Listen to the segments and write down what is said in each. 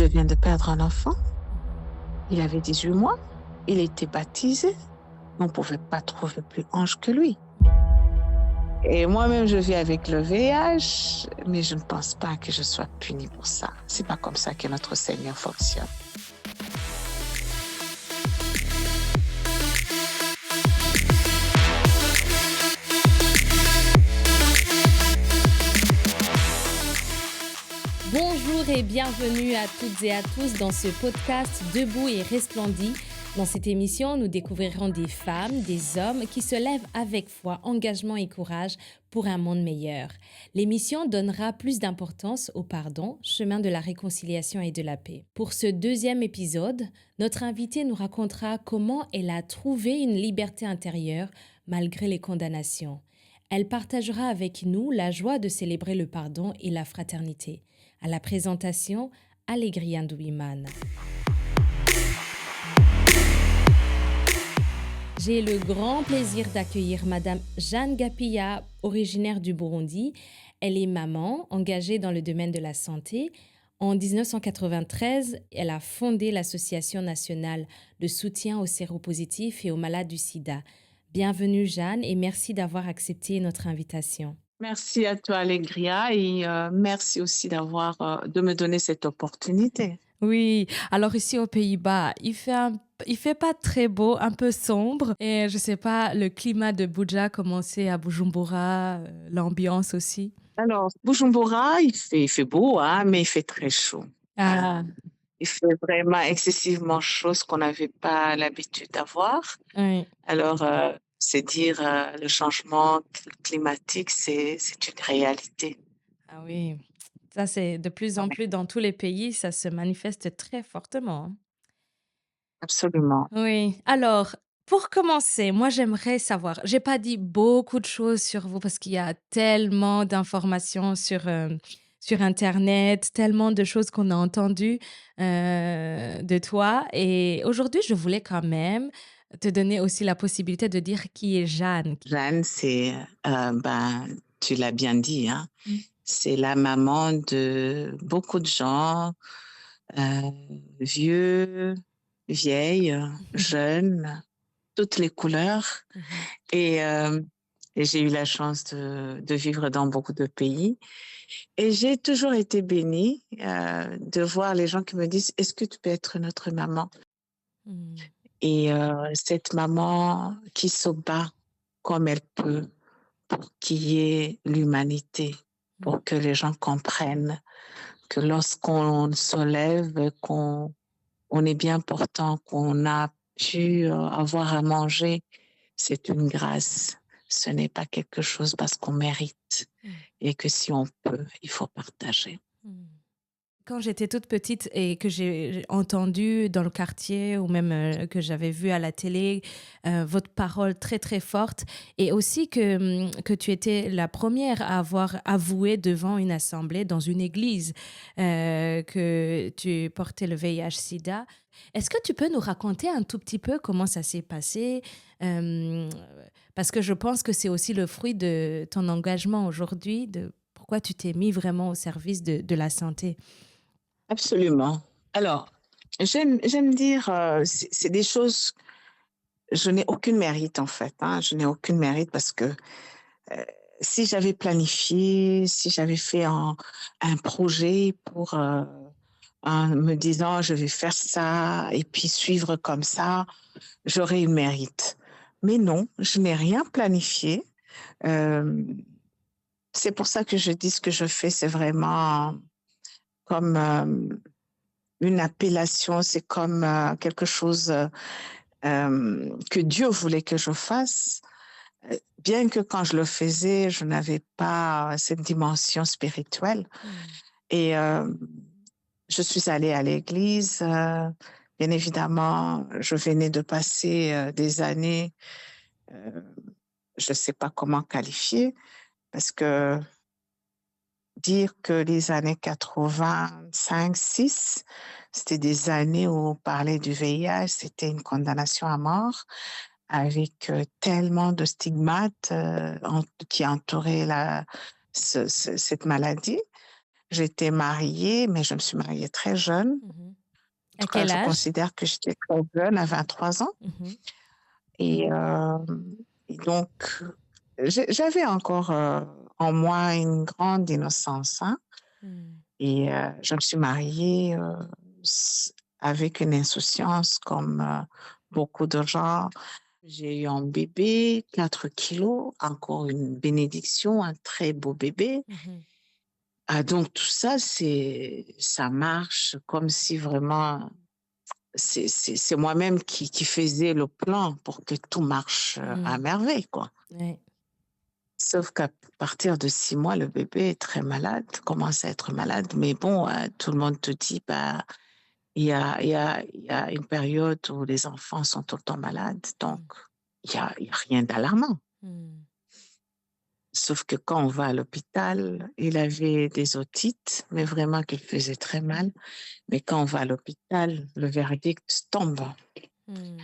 Je viens de perdre un enfant. Mhm. Il avait 18 mois. Il était baptisé. On ne pouvait pas trouver plus ange que lui. Et moi-même, je vis avec le VIH, mais je ne pense pas que je sois punie pour ça. C'est pas comme ça que notre Seigneur fonctionne. Bonjour et bienvenue à toutes et à tous dans ce podcast Debout et Resplendit. Dans cette émission, nous découvrirons des femmes, des hommes qui se lèvent avec foi, engagement et courage pour un monde meilleur. L'émission donnera plus d'importance au pardon, chemin de la réconciliation et de la paix. Pour ce deuxième épisode, notre invitée nous racontera comment elle a trouvé une liberté intérieure malgré les condamnations. Elle partagera avec nous la joie de célébrer le pardon et la fraternité. À la présentation, Alegria Nduwimana. J'ai le grand plaisir d'accueillir Madame Jeanne Gapia, originaire du Burundi. Elle est maman, engagée dans le domaine de la santé. En 1993, elle a fondé l'Association nationale de soutien aux séropositifs et aux malades du sida. Bienvenue Jeanne et merci d'avoir accepté notre invitation. Merci à toi, Allegria, et merci aussi de me donner cette opportunité. Oui, alors ici aux Pays-Bas, il fait pas très beau, un peu sombre. Et je sais pas, le climat de Buja, comment c'est à Bujumbura, l'ambiance aussi. Alors, Bujumbura, il fait beau, hein, mais il fait très chaud. Ah, Il fait vraiment excessivement chaud, ce qu'on n'avait pas l'habitude d'avoir. oui. Alors, c'est dire le changement climatique, c'est une réalité. Ah oui. Ça, c'est de plus en Ouais, plus dans tous les pays, ça se manifeste très fortement, hein. absolument. Oui. Alors, pour commencer, moi, j'aimerais savoir, j'ai pas dit beaucoup de choses sur vous parce qu'il y a tellement d'informations sur Internet, tellement de choses qu'on a entendues de toi. Et aujourd'hui, je voulais quand même te donner aussi la possibilité de dire qui est Jeanne. Jeanne, tu l'as bien dit, hein, Mm. c'est la maman de beaucoup de gens, euh, vieux, vieilles, jeunes, toutes les couleurs. Mhm. Et, euh, et j'ai eu la chance de vivre dans beaucoup de pays. Et j'ai toujours été bénie de voir les gens qui me disent, est-ce que tu peux être notre maman? Mm. Et cette maman qui se bat comme elle peut pour qu'il y ait l'humanité, Mm. pour que les gens comprennent que lorsqu'on se lève, qu'on est bien portant, qu'on a pu avoir à manger, c'est une grâce. Ce n'est pas quelque chose parce qu'on mérite Mm. et que si on peut, il faut partager. Mm. Quand j'étais toute petite et que j'ai entendu dans le quartier ou même que j'avais vu à la télé votre parole très très forte et aussi que tu étais la première à avoir avoué devant une assemblée dans une église que tu portais le VIH-Sida. Est-ce que tu peux nous raconter un tout petit peu comment ça s'est passé? Euh, Parce que je pense que c'est aussi le fruit de ton engagement aujourd'hui, de pourquoi tu t'es mis vraiment au service de la santé. Absolument. Alors, j'aime dire, c'est des choses, je n'ai aucune mérite en fait, hein, je n'ai aucune mérite parce que euh, si j'avais planifié, si j'avais fait un projet pour en me disant je vais faire ça et puis suivre comme ça, j'aurais eu le mérite. Mais non, je n'ai rien planifié. Euh, c'est pour ça que je dis ce que je fais, c'est vraiment comme une appellation, c'est comme quelque chose que Dieu voulait que je fasse. Bien que quand je le faisais, je n'avais pas cette dimension spirituelle. Mm. Et je suis allée à l'église. Bien évidemment, je venais de passer des années, euh, je ne sais pas comment qualifier, parce que dire que les années 85, 6, c'était des années où on parlait du VIH, c'était une condamnation à mort avec tellement de stigmates qui entouraient cette maladie. J'étais mariée, mais je me suis mariée très jeune. Mhm. En À tout cas, quel je âge? considère que j'étais très jeune, à 23 ans. Mhm. Et, donc, j'avais encore en moi une grande innocence, hein. Mm. Et je me suis mariée avec une insouciance comme beaucoup de gens. J'ai eu un bébé, 4 kilos, encore une bénédiction, un très beau bébé. Mhm. Ah, donc tout ça, ça marche comme si vraiment c'est moi-même qui faisais le plan pour que tout marche à Mm. merveille, quoi. Ouais. Sauf qu'à partir de 6 mois, le bébé est très malade, commence à être malade. Mais bon, tout le monde te dit, bah, il y a une période où les enfants sont tout le temps malades, donc Mm. il y a rien d'alarmant. Mm. Sauf que quand on va à l'hôpital, il avait des otites, mais vraiment qu'il faisait très mal. Mais quand on va à l'hôpital, le verdict tombe. Mm.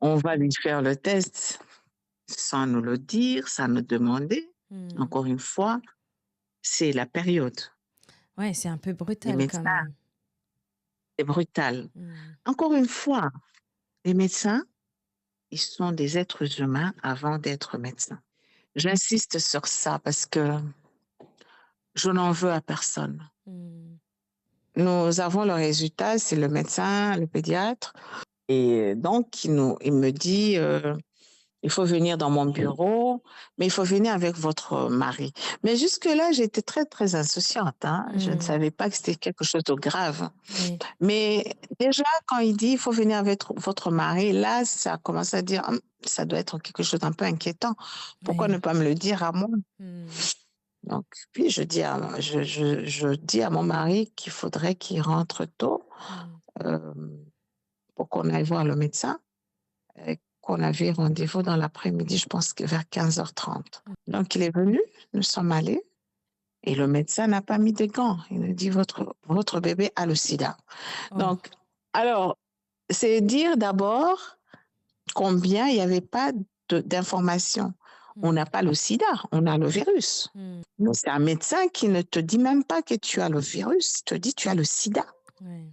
On va lui faire le test sans nous le dire, sans nous demander. Mm. Encore une fois, c'est la période. Ouais, c'est un peu Les brutal quand médecins, même. c'est brutal. Mm. Encore une fois, les médecins, ils sont des êtres humains avant d'être médecins. J'insiste sur ça parce que je n'en veux à personne. Mm. Nous avons le résultat, c'est le médecin, le pédiatre. Et donc, il me dit, il faut venir dans mon bureau, mais il faut venir avec votre mari. Mais jusque-là, j'étais très, très insouciante, hein. Je ne Mm. savais pas que c'était quelque chose de grave. Oui. Mais déjà, quand il dit, il faut venir avec votre mari, là, ça commence à dire, ça doit être quelque chose d'un peu inquiétant. Pourquoi ne Oui. pas me le dire à moi? Mm. Donc, puis je dis à mon mari qu'il faudrait qu'il rentre tôt Mm. euh, pour qu'on aille voir le médecin, et qu'on avait rendez-vous dans l'après-midi, je pense que vers 15h30. Donc, il est venu, nous sommes allés, et le médecin n'a pas mis de gants. Il nous dit, votre bébé a le sida. Oh. Donc, alors, c'est dire d'abord combien il n'y avait pas d'informations. On Mm. n'a pas le sida, on a le virus. Mm. Mais c'est un médecin qui ne te dit même pas que tu as le virus, il te dit tu as le sida. Ouais.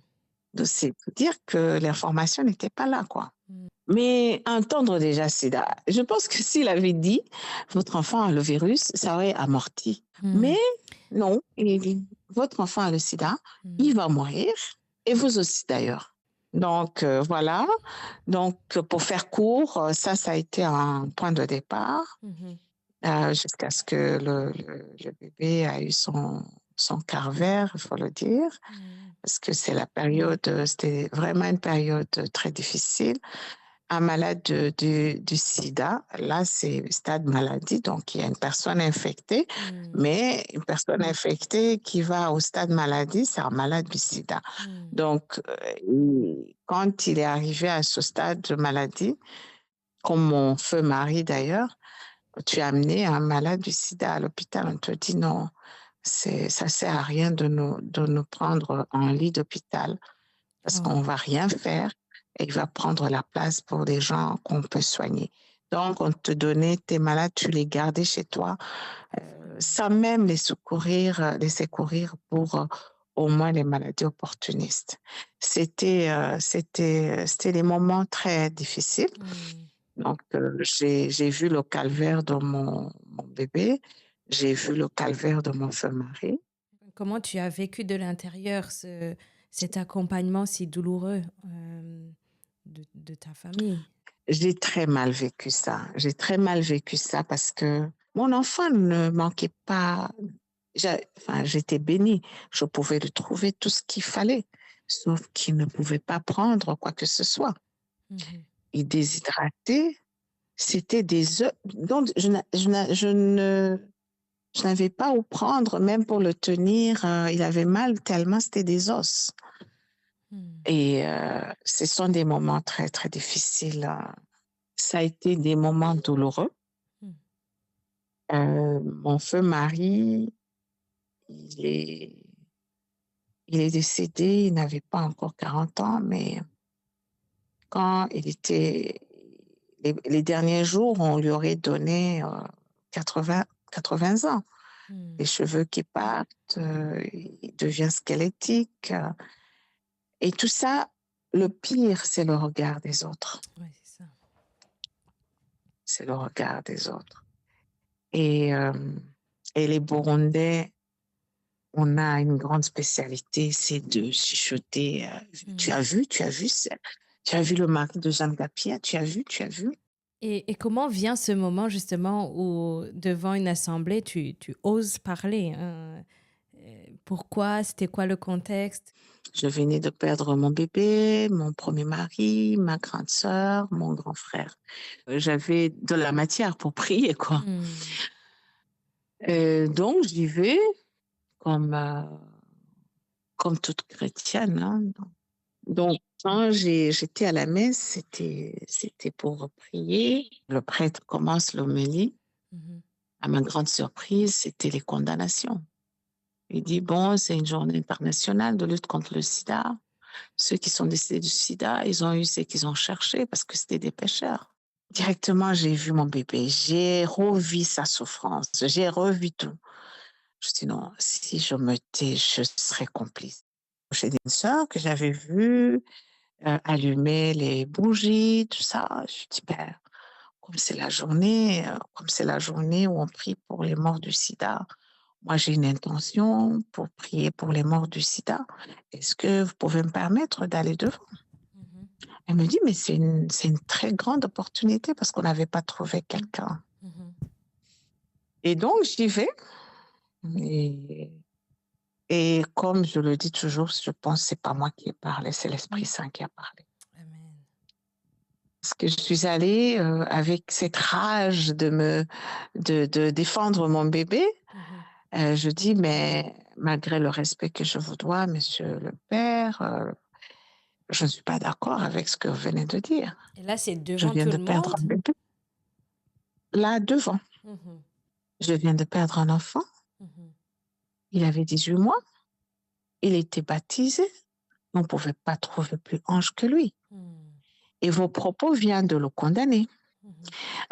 Donc, c'est pour dire que l'information n'était pas là, quoi. Mm. Mais entendre déjà sida, je pense que s'il avait dit votre enfant a le virus, ça aurait amorti. Mm. Mais non, il dit votre enfant a le sida, Mm. il va mourir, et vous aussi d'ailleurs. Donc voilà. Donc pour faire court, ça a été un point de départ Mhm. jusqu'à ce que le bébé a eu son quart vert, il faut le dire, Mm. parce que c'est la période, c'était vraiment une période très difficile. Un malade du sida, là, c'est stade maladie, donc il y a une personne infectée, Mm. mais une personne infectée qui va au stade maladie, c'est un malade du sida. Mm. Donc, quand il est arrivé à ce stade de maladie, comme mon feu mari d'ailleurs, tu as amené un malade du sida à l'hôpital, on te dit non, ça sert à rien de nous prendre en lit d'hôpital parce Oh. qu'on va rien faire et il va prendre la place pour des gens qu'on peut soigner. Donc, on te donnait tes malades, tu les gardais chez toi, sans même les secourir pour au moins les maladies opportunistes. C'était des moments très difficiles. Mm. Donc, j'ai vu le calvaire de mon bébé, j'ai vu le calvaire de mon feu mari. Comment tu as vécu de l'intérieur cet accompagnement si douloureux de ta famille? J'ai très mal vécu ça. J'ai très mal vécu ça parce que mon enfant ne manquait pas. Enfin, j'étais bénie. Je pouvais lui trouver tout ce qu'il fallait, sauf qu'il ne pouvait pas prendre quoi que ce soit. Mhm. Il déshydratait. C'était des œufs. Donc, je n'avais pas où prendre, même pour le tenir. Il avait mal tellement c'était des os. Mm. Et ce sont des moments très, très difficiles. Ça a été des moments douloureux. Mm. Mon feu mari, il est, il est décédé, il n'avait pas encore 40 ans, mais quand il était, les derniers jours, on lui aurait donné 80 ans. les cheveux qui partent, il devient squelettique. Et tout ça, le pire, c'est le regard des autres. Ouais, c'est ça. C'est le regard des autres. Et, euh, et les Burundais, on a une grande spécialité, c'est de chuchoter. Tu as vu, tu as vu le mari de Jeanne Gapia, tu as vu, tu as vu. Et comment vient ce moment justement où devant une assemblée, tu oses parler, hein? Pourquoi? C'était quoi le contexte? Je venais de perdre mon bébé, mon premier mari, ma grande sœur, mon grand frère. J'avais de la matière pour prier, quoi. Hmm. Donc, j'y vais comme, comme toute chrétienne, hein. Donc, quand j'étais à la messe, c'était pour prier. Le prêtre commence l'homélie. Mhm. À ma grande surprise, c'était les condamnations. Il dit, bon, c'est une journée internationale de lutte contre le sida. Ceux qui sont décédés du sida, ils ont eu ce qu'ils ont cherché parce que c'était des pécheurs. Directement, j'ai vu mon bébé. J'ai revu sa souffrance. J'ai revu tout. Je dis non, si je me tais, je serai complice. J'ai une sœur que j'avais vue allumer les bougies, tout ça. Je dis, ben, comme c'est la journée où on prie pour les morts du sida, moi j'ai une intention pour prier pour les morts du sida. Est-ce que vous pouvez me permettre d'aller devant? Mhm. Elle me dit, mais c'est une très grande opportunité parce qu'on n'avait pas trouvé quelqu'un. Mhm. Et donc, j'y vais. Et, et comme je le dis toujours, je pense que ce n'est pas moi qui ai parlé, c'est l'Esprit Saint qui a parlé. Amen. Parce que je suis allée avec cette rage de défendre mon bébé. Mhm. Je dis, mais malgré le respect que je vous dois, monsieur le père, je ne suis pas d'accord avec ce que vous venez de dire. Et là, c'est Je devant viens tout de le perdre monde? un bébé. Là, devant, Mhm. je viens de perdre un enfant. Mhm. Il avait 18 mois. Il était baptisé. On ne pouvait pas trouver plus ange que lui. Mhm. Et vos propos viennent de le condamner. Mhm.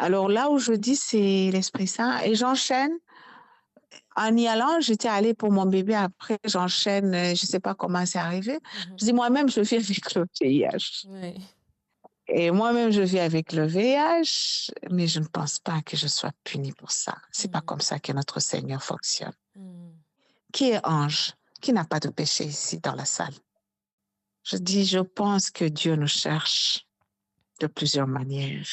Alors là où je dis, c'est l'Esprit Saint. Et j'enchaîne. En y allant, j'étais allée pour mon bébé. Après, j'enchaîne. Je ne sais pas comment c'est arrivé. Mhm. Je dis, moi-même, je vis avec le VIH. Ouais. Et moi-même, je vis avec le VIH, mais je ne pense pas que je sois punie pour ça. C'est pas Mhm. comme ça que notre Seigneur fonctionne. Mhm. Qui est ange? Qui n'a pas de péché ici dans la salle? Je dis, je pense que Dieu nous cherche de plusieurs manières.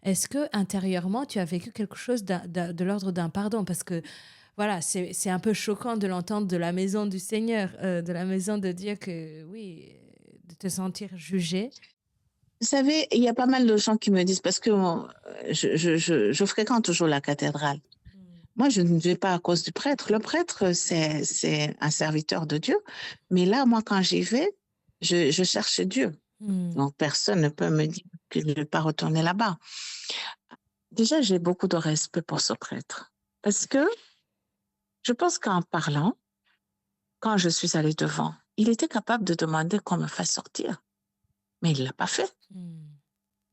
Est-ce que intérieurement, tu as vécu quelque chose de l'ordre d'un pardon? Parce que voilà, c'est un peu choquant de l'entendre de la maison du Seigneur, de la maison de Dieu que oui, de te sentir jugé. Vous savez, il y a pas mal de gens qui me disent, parce que je fréquente toujours la cathédrale. Mm. Moi, je ne vais pas à cause du prêtre. Le prêtre, c'est un serviteur de Dieu. Mais là, moi, quand j'y vais, je cherche Dieu. Mm. Donc, personne ne peut me dire que je ne vais pas retourner là-bas. Déjà, j'ai beaucoup de respect pour ce prêtre. Parce que je pense qu'en parlant, quand je suis allée devant, il était capable de demander qu'on me fasse sortir. Mais il ne l'a pas fait. Mm.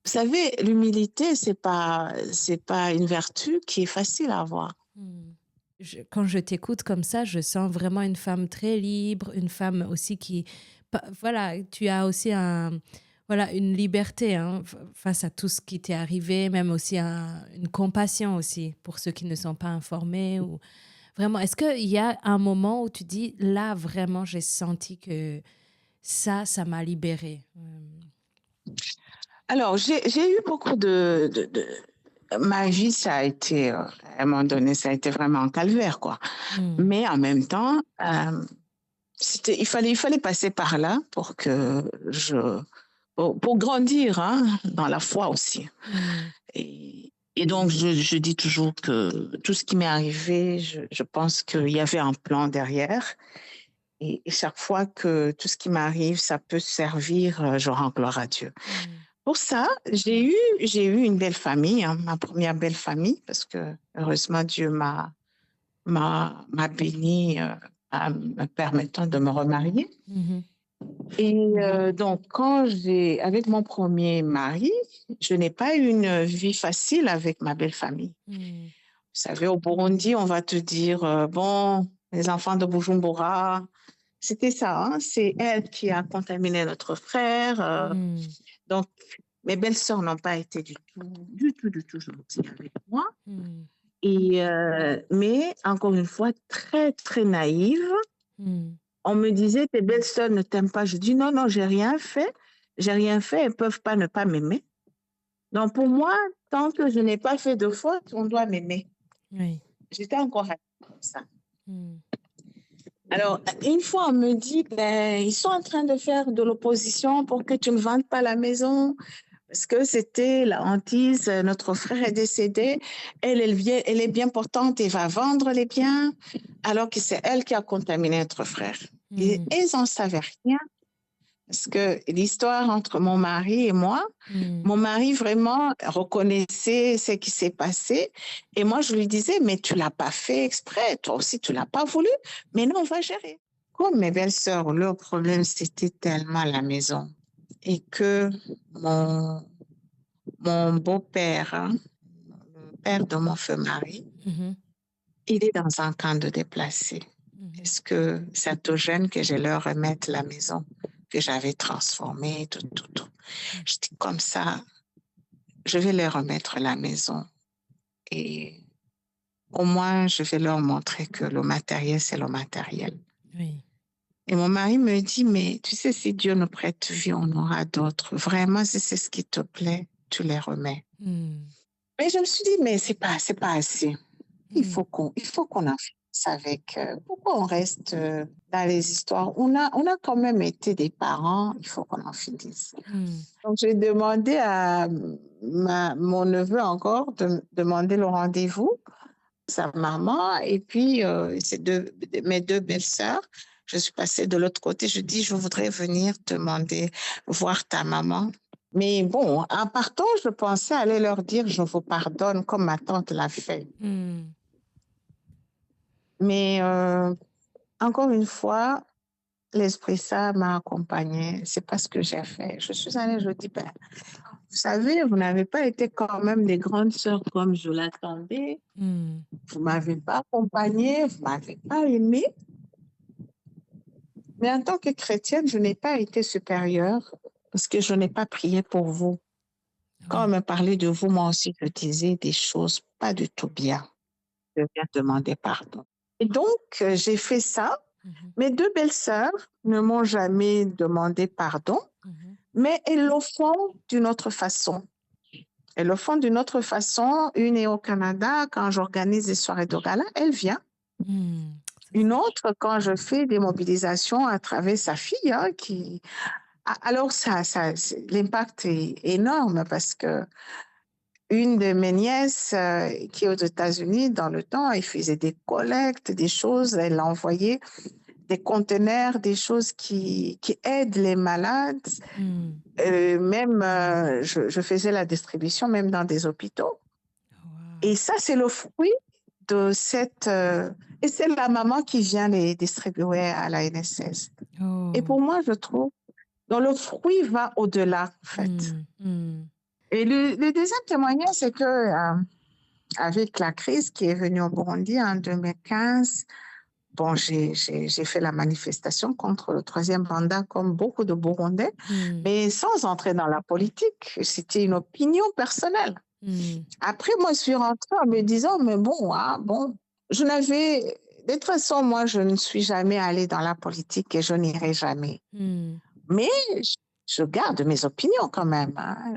Vous savez, l'humilité, c'est pas une vertu qui est facile à avoir. Mm. Quand je t'écoute comme ça, je sens vraiment une femme très libre, une femme aussi qui, voilà, tu as aussi voilà, une liberté hein, face à tout ce qui t'est arrivé, même aussi une compassion aussi pour ceux qui ne sont pas informés ou vraiment. Est-ce qu'il y a un moment où tu dis là vraiment j'ai senti que ça m'a libérée? Alors, j'ai eu beaucoup ma vie, ça a été, à un moment donné, ça a été vraiment un calvaire, quoi. Mm. Mais en même temps, il fallait passer par là pour que pour grandir, hein, dans la foi aussi. Mm. Et donc, je dis toujours que tout ce qui m'est arrivé, je pense qu'il y avait un plan derrière. Et chaque fois que tout ce qui m'arrive, ça peut servir, je rends gloire à Dieu. Mm. Pour ça, j'ai eu une belle famille, hein, ma première belle famille, parce que heureusement, Dieu m'a béni en me permettant de me remarier. Mhm. Et donc, avec mon premier mari, je n'ai pas eu une vie facile avec ma belle famille. Mm. Vous savez, au Burundi, on va te dire, bon, les enfants de Bujumbura, c'était ça, hein, c'est elle qui a contaminé notre frère. Hmm. Donc, mes belles-sœurs n'ont pas été du tout gentilles avec moi. Hmm. Mais encore une fois, très, très naïve. Hmm. On me disait, tes belles-sœurs ne t'aiment pas. Je dis, non, non, j'ai rien fait. J'ai rien fait. Elles ne peuvent pas ne pas m'aimer. Donc, pour moi, tant que je n'ai pas fait de faute, on doit m'aimer. Oui. J'étais encore comme ça. Hmm. Alors, une fois, on me dit, ben, ils sont en train de faire de l'opposition pour que tu ne vendes pas la maison. Parce que c'était la hantise, notre frère est décédé, elle est bien portante et va vendre les biens, alors que c'est elle qui a contaminé notre frère. Et Hmm. ils n'en savaient rien, parce que l'histoire entre mon mari et moi, Hmm. mon mari vraiment reconnaissait ce qui s'est passé, et moi je lui disais, mais tu ne l'as pas fait exprès, toi aussi tu ne l'as pas voulu, mais non, on va gérer. Comme mes belles-sœurs, leur problème c'était tellement la maison, et que mon mon beau-père, hein, le père de mon feu mari, Mhm. il est dans un camp de déplacés. Mhm. Est-ce que ça te gêne que je leur remette la maison que j'avais transformée, tout. Je dis comme ça, je vais leur remettre la maison et au moins je vais leur montrer que le matériel, c'est le matériel. Oui. Et mon mari me dit, mais tu sais, si Dieu nous prête vie, on aura d'autres. Vraiment, si c'est ce qui te plaît, tu les remets. Hmm. Mais je me suis dit, mais c'est pas assez. Hmm. Il faut qu'on en finisse avec. Pourquoi on reste dans les histoires? On a quand même été des parents, il faut qu'on en finisse. Hmm. Donc, j'ai demandé à mon neveu encore de demander le rendez-vous, sa maman, et puis mes deux belles-sœurs. Je suis passée de l'autre côté, je dis, je voudrais venir demander, voir ta maman. Mais bon, en partant, je pensais aller leur dire, je vous pardonne comme ma tante l'a fait. Hmm. Mais encore une fois, l'Esprit Saint m'a accompagnée. C'est pas ce que j'ai fait. Je suis allée, je dis, ben, vous savez, vous n'avez pas été quand même des grandes sœurs comme je l'attendais. Hmm. Vous m'avez pas accompagnée, vous m'avez pas aimée. Mais en tant que chrétienne, je n'ai pas été supérieure parce que je n'ai pas prié pour vous. Quand on Oui. me parlait de vous, moi aussi, je disais des choses pas du tout bien. Je viens demander pardon. Et donc, j'ai fait ça. Mhm. Mes deux belles-sœurs ne m'ont jamais demandé pardon, Mhm. mais elles le font d'une autre façon. Elles le font d'une autre façon. Une est au Canada, quand j'organise des soirées de gala, elle vient. Hmm. Ça, Une c'est- autre, quand je fais des mobilisations à travers sa fille, hein, qui... Alors, l'impact est énorme parce que une de mes nièces qui est aux États-Unis, dans le temps, elle faisait des collectes, des choses, elle envoyait des conteneurs, des choses qui aident les malades. Hmm. Même, je faisais la distribution même dans des hôpitaux. Wow. Et ça, c'est le fruit de cette... et c'est la maman qui vient les distribuer à la NSS. Et Oh. pour moi, je trouve, donc le fruit va au-delà, en fait. Hmm. Hmm. Et le deuxième témoignage, c'est que avec la crise qui est venue au Burundi en 2015, bon, j'ai fait la manifestation contre le troisième mandat comme beaucoup de Burundais, Hmm. mais sans entrer dans la politique. C'était une opinion personnelle. Hmm. Après, moi, je suis rentrée en me disant, mais bon, je n'avais... De toute façon, moi, je ne suis jamais allée dans la politique et je n'irai jamais. Hmm. Mais je garde mes opinions quand même, hein.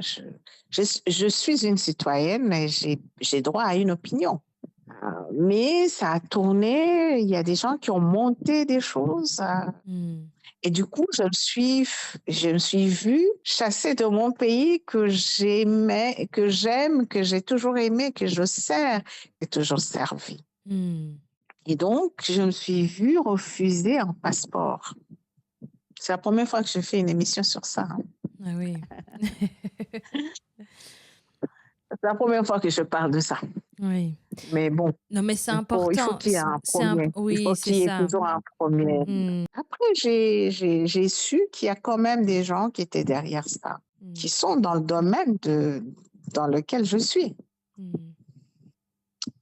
Je suis une citoyenne et j'ai droit à une opinion. Mais ça a tourné, il y a des gens qui ont monté des choses. Hmm. Et du coup, je me suis vue chassée de mon pays que j'aimais, que j'aime, que j'ai toujours aimé, que je sers et toujours servi. Hmm. Et donc, je me suis vue refuser un passeport. C'est la première fois que je fais une émission sur ça, hein. Ah oui. C'est la première fois que je parle de ça. Oui. Mais bon, Non, mais c'est il faut important. qu'il y ait un premier. Il Oui, faut c'est qu'il y ait ça. toujours un premier. Hmm. Après, j'ai su qu'il y a quand même des gens qui étaient derrière ça, Hmm. qui sont dans le domaine dans lequel je suis. Hmm.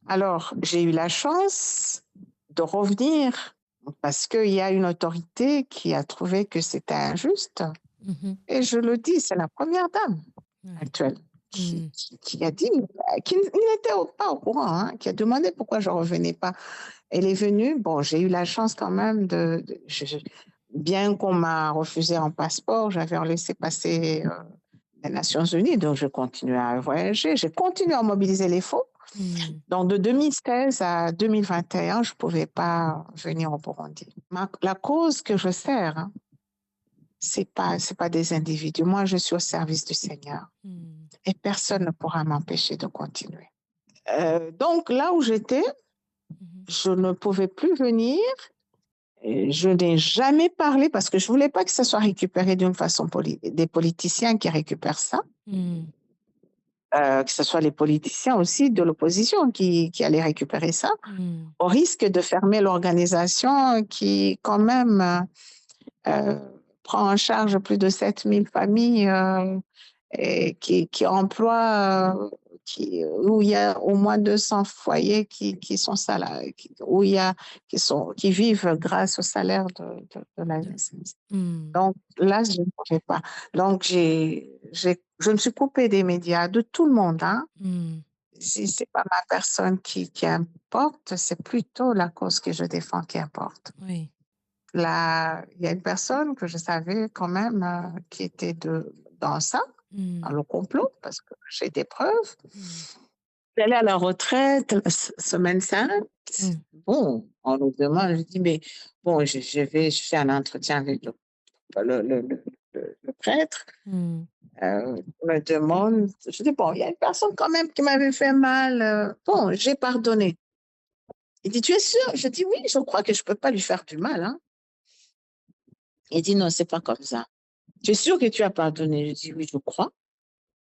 Alors, j'ai eu la chance de revenir parce qu'il y a une autorité qui a trouvé que c'était injuste. Mhm. Et je le dis, c'est la première dame Ouais. actuelle Mm. qui a dit, qui n'était pas au courant, hein, qui a demandé pourquoi je ne revenais pas. Elle est venue, bon, j'ai eu la chance quand même bien qu'on m'a refusé un passeport, j'avais un laissez-passer des Nations Unies, donc je continuais à voyager, j'ai continué à mobiliser les fonds. Mm. Donc de 2016 à 2021, je ne pouvais pas venir au Burundi. La cause que je sers, hein, c'est pas des individus. Moi, je suis au service du Seigneur Mm. et personne ne pourra m'empêcher de continuer. Donc là où j'étais, Mhm. je ne pouvais plus venir. Et je n'ai jamais parlé parce que je ne voulais pas que ça soit récupéré d'une façon des politiciens qui récupèrent ça, Mm. que ce soit les politiciens aussi de l'opposition qui allaient récupérer ça, Mm. au risque de fermer l'organisation qui, quand même, euh, prend en charge plus de 7000 familles et qui emploie, où il y a au moins 200 foyers qui sont salariés, où il y a, qui vivent grâce au salaire de la naissance. Mm. Donc là, je ne pouvais pas. Donc, je me suis coupée des médias, de tout le monde. Hein. Mm. Si ce n'est pas ma personne qui importe, c'est plutôt la cause que je défends qui importe. Oui. Là, il y a une personne que je savais quand même qui était dans ça, dans Mm. le complot, parce que j'ai des preuves. Mm. Elle est à la retraite, semaine sainte. Mm. Bon, on nous demande, je dis, mais bon, je fais un entretien avec le prêtre. Mm. On me demande, je dis, bon, il y a une personne quand même qui m'avait fait mal. Bon, j'ai pardonné. Il dit, tu es sûr? Je dis, oui, je crois que je ne peux pas lui faire du mal. Hein. Il dit, non, c'est pas comme ça. Tu es sûr que tu as pardonné? Je dis, oui, je crois.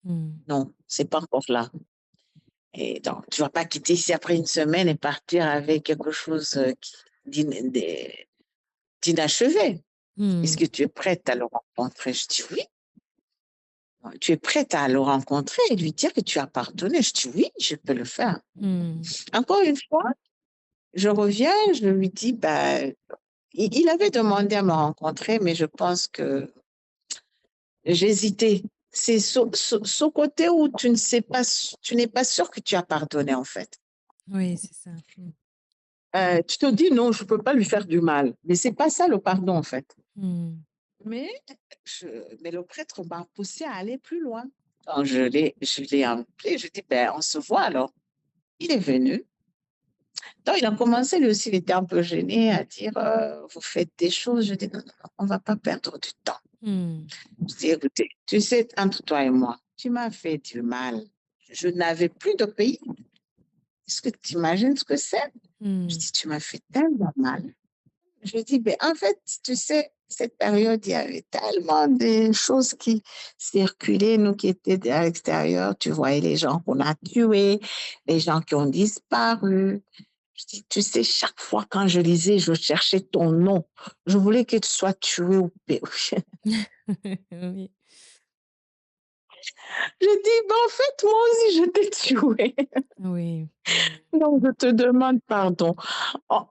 Mm. Non, c'est pas encore là. Et donc, tu vas pas quitter ici après une semaine et partir avec quelque chose d'inachevé. Est-ce Mm. que tu es prête à le rencontrer? Je dis oui. Tu es prête à le rencontrer et lui dire que tu as pardonné? Je dis oui, je peux le faire. Mm. Encore une fois, je reviens, je lui dis, bah, il avait demandé à me rencontrer, mais je pense que j'hésitais. C'est ce côté où tu ne sais pas, tu n'es pas sûr que tu as pardonné, en fait. Oui, c'est ça. Mm. Tu te dis non, je ne peux pas lui faire du mal. Mais ce n'est pas ça le pardon, en fait. Mm. Mais, mais le prêtre m'a poussé à aller plus loin. Donc, je l'ai appelé, je dis, ben, on se voit alors. Il est venu. Donc, il a commencé, lui aussi, il était un peu gêné à dire, vous faites des choses. Je dis, non, non, non, on ne va pas perdre du temps. Mm. Je dis, écoutez, tu sais, entre toi et moi, tu m'as fait du mal. Je n'avais plus de pays. Est-ce que tu imagines ce que c'est? Je Mm. dis, tu m'as fait tellement mal. Je dis, ben, en fait, tu sais, cette période, il y avait tellement de choses qui circulaient, nous qui étaient à l'extérieur. Tu voyais les gens qu'on a tués, les gens qui ont disparu. Je dis, tu sais, chaque fois quand je lisais, je cherchais ton nom. Je voulais que tu sois tué ou péri. Oui. Je dis, ben, en fait, moi aussi, je t'ai tué. Oui. Donc, je te demande pardon. Oh,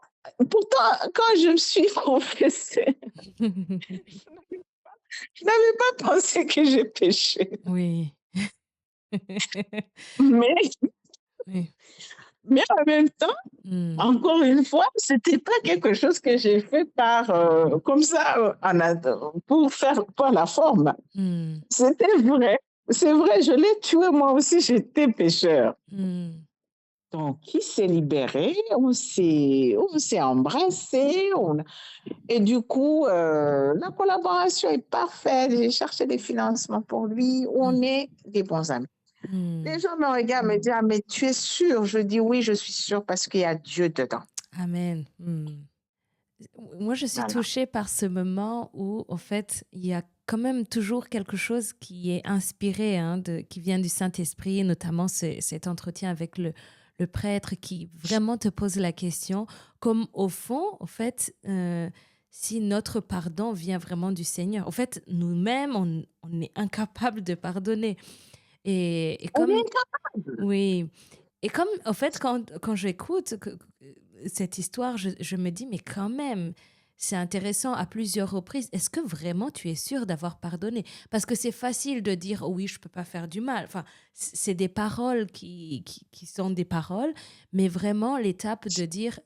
pourtant, quand je me suis confessée, je n'avais pas pensé que j'ai péché. Oui. Mais, Oui. mais en même temps, Mm. encore une fois, c'était pas quelque chose que j'ai fait comme ça, pour faire pour la forme. Mm. C'était vrai. C'est vrai, je l'ai tué, moi aussi, j'étais pécheur. Mm. Donc, il s'est libéré, on s'est embrassé, et du coup, la collaboration est parfaite. J'ai cherché des financements pour lui. On Mm. est des bons amis. Les Mm. gens me regardent, me disent, ah, mais tu es sûre? Je dis, oui, je suis sûre parce qu'il y a Dieu dedans. Amen. Mm. Moi, je suis Voilà. touchée par ce moment où, en fait, il y a quand même toujours quelque chose qui est inspiré, hein, qui vient du Saint-Esprit, notamment cet entretien avec le prêtre qui vraiment te pose la question, comme au fond, en fait, si notre pardon vient vraiment du Seigneur. En fait, nous-mêmes, on est incapable de pardonner. Et On est comme, incapable. oui, Et comme, en fait, quand j'écoute cette histoire, je me dis, mais quand même, c'est intéressant à plusieurs reprises. Est-ce que vraiment tu es sûr d'avoir pardonné? Parce que c'est facile de dire, oh oui, je peux pas faire du mal. Enfin, c'est des paroles qui sont des paroles, mais vraiment l'étape de dire,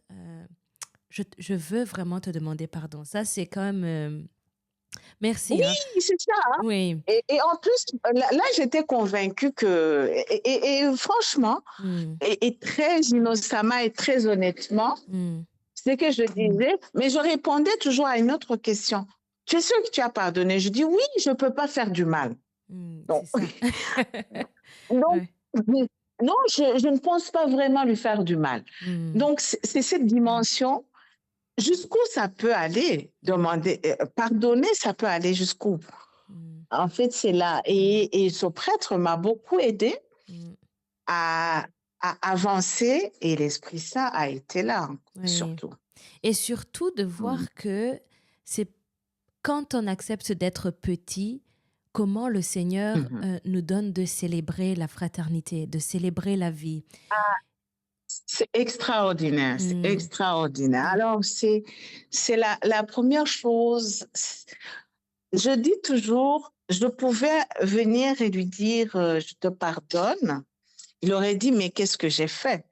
je veux vraiment te demander pardon. Ça, c'est quand même... Oui, merci, hein. c'est ça, hein. Oui. Et en plus, là, j'étais convaincue que, et franchement, Mm, et très innocemment et très honnêtement, mm, c'est que je disais, mais je répondais toujours à une autre question. Tu es sûr que tu as pardonné? Je dis oui, je ne peux pas faire du mal. c'est Donc, ça. donc Ouais. non, je ne pense pas vraiment lui faire du mal. Mm, Donc, c'est cette dimension. Jusqu'où ça peut aller? Demander, pardonner, ça peut aller jusqu'où? mm, En fait, c'est là. Et ce prêtre m'a beaucoup aidé mm. à, à avancer et l'Esprit Saint a été là, Oui. surtout. Et surtout de Mm. voir que c'est quand on accepte d'être petit, comment le Seigneur Mhm. nous donne de célébrer la fraternité, de célébrer la vie. C'est extraordinaire, c'est Mm, extraordinaire. mm, Alors, c'est la première chose. Je dis toujours, je pouvais venir et lui dire, je te pardonne. Il aurait dit, mais qu'est-ce que j'ai fait?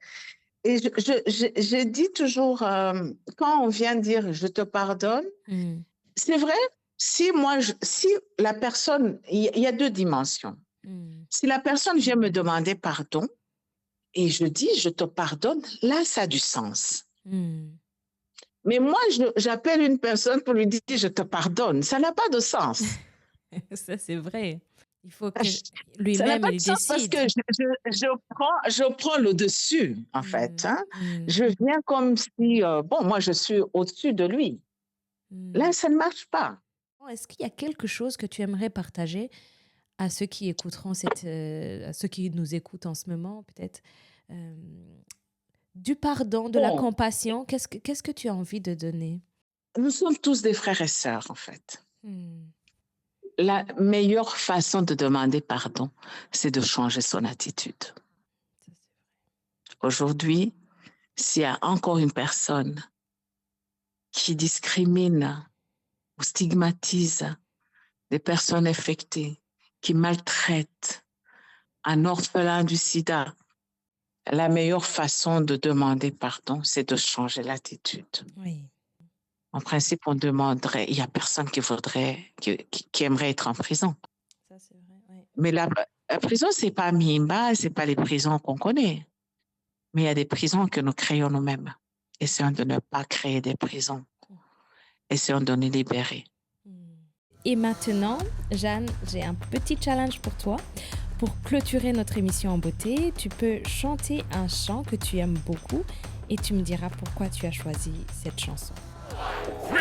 Et je dis toujours, quand on vient dire, je te pardonne, mm, c'est vrai, si moi, si la personne, il y a deux dimensions. mm, Si la personne vient me demander pardon et je dis, je te pardonne, là, ça a du sens. mm. Mais moi, j'appelle une personne pour lui dire, je te pardonne. Ça n'a pas de sens. Ça, c'est vrai. Il faut que Ça n'a lui-même, pas de il sens parce décide. que je prends le dessus, en fait, Mm, hein. mm, Je viens comme si, bon, moi, je suis au-dessus de lui. Là, mm. ça ne marche pas. Bon, est-ce qu'il y a quelque chose que tu aimerais partager à ceux qui écouteront à ceux qui nous écoutent en ce moment, peut-être, euh, du pardon, de la Bon, compassion, qu'est-ce que tu as envie de donner? nous sommes tous des frères et sœurs, en fait. Hmm, La meilleure façon de demander pardon, c'est de changer son attitude. ça, Aujourd'hui, s'il y a encore une personne qui discrimine ou stigmatise des personnes infectées, qui maltraite un orphelin du sida, la meilleure façon de demander pardon, c'est de changer l'attitude. oui, En principe, on demanderait, il n'y a personne qui voudrait, qui aimerait être en prison. ça c'est vrai, oui. Mais la prison, c'est pas Mimba, c'est pas les prisons qu'on connaît. Mais il y a des prisons que nous créons nous-mêmes. Essayons de ne pas créer des prisons. Essayons de nous libérer. Hmm. Et maintenant, Jeanne, j'ai un petit challenge pour toi. Pour clôturer notre émission en beauté, tu peux chanter un chant que tu aimes beaucoup et tu me diras pourquoi tu as choisi cette chanson. 3,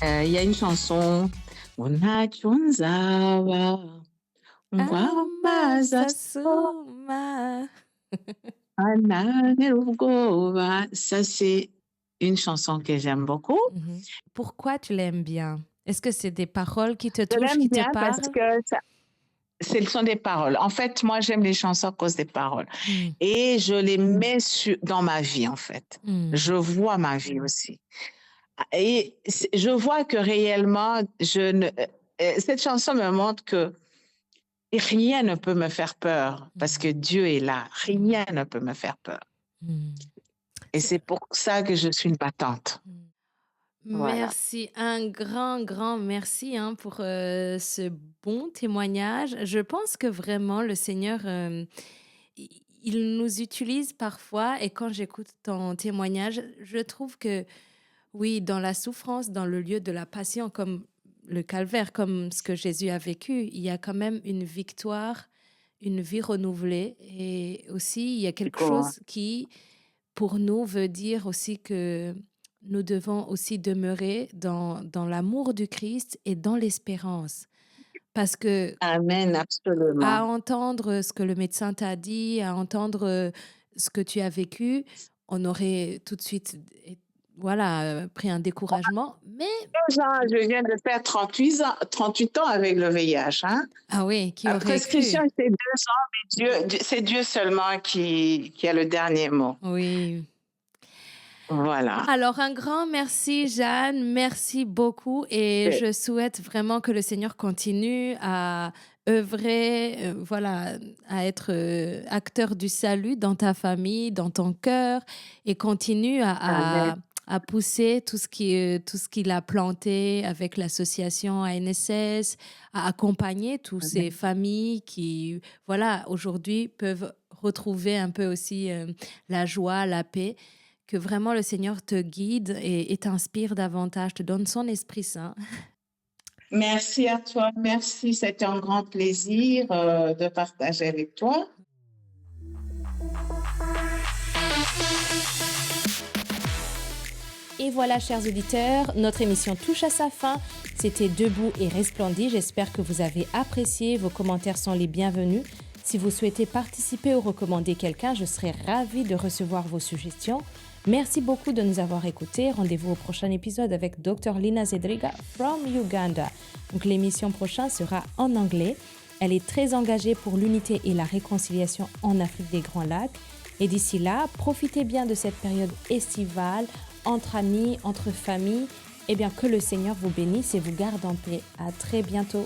2, 1. Il y a une chanson. Unachunzawa, ngwamaza so, Amasasuma. anane ubwoba. Ça, c'est une chanson que j'aime beaucoup. Mhm. Pourquoi tu l'aimes bien? Est-ce que c'est des paroles qui te Je touchent, l'aime qui te bien parce parlent? que ce sont des paroles. En fait, moi, j'aime les chansons à cause des paroles. Mm, Et je les mets dans ma vie, en fait. mm, Je vois ma vie aussi. Et je vois que réellement, cette chanson me montre que rien ne peut me faire peur parce que mm, Dieu est là. Rien ne peut me faire peur. mm. Et C'est- c'est pour ça que je suis une battante. mm. Voilà. Merci, un grand merci hein, pour ce bon témoignage. Je pense que vraiment le Seigneur, il nous utilise parfois et quand j'écoute ton témoignage, je trouve que oui, dans la souffrance, dans le lieu de la passion, comme le calvaire, comme ce que Jésus a vécu, il y a quand même une victoire, une vie renouvelée. Et aussi, il y a quelque Quoi. chose qui, pour nous, veut dire aussi que nous devons aussi demeurer dans l'amour du Christ et dans l'espérance. Parce que Amen, à absolument. entendre ce que le médecin t'a dit, à entendre ce que tu as vécu, on aurait tout de suite pris un découragement. Mais, Genre, je viens de faire 38 ans avec le VIH. Hein. ah oui, qui La aurait prescription, cru? c'est 2 ans, mais c'est Dieu seulement qui a le dernier mot. Oui. Voilà. Alors, un grand merci, Jeanne. Merci beaucoup. Et Et- je souhaite vraiment que le Seigneur continue à œuvrer, à être acteur du salut dans ta famille, dans ton cœur, et continue Amen. à pousser tout ce qu'il a planté avec l'association ANSS, à accompagner toutes ces Amen. familles qui, voilà, aujourd'hui peuvent retrouver un peu aussi la joie, la paix. Que vraiment le Seigneur te guide et t'inspire davantage, te donne son Esprit Saint. Merci à toi. Merci. C'était un grand plaisir de partager avec toi. Et voilà, chers auditeurs, notre émission touche à sa fin. C'était Debout et Resplendit. J'espère que vous avez apprécié. Vos commentaires sont les bienvenus. Si vous souhaitez participer ou recommander quelqu'un, je serai ravie de recevoir vos suggestions. Merci beaucoup de nous avoir écoutés. Rendez-vous au prochain épisode avec Dr. Lina Zedriga from Uganda. Donc l'émission prochaine sera en anglais. Elle est très engagée pour l'unité et la réconciliation en Afrique des Grands Lacs. Et d'ici là, profitez bien de cette période estivale, entre amis, entre familles. Eh bien, que le Seigneur vous bénisse et vous garde en paix. À très bientôt.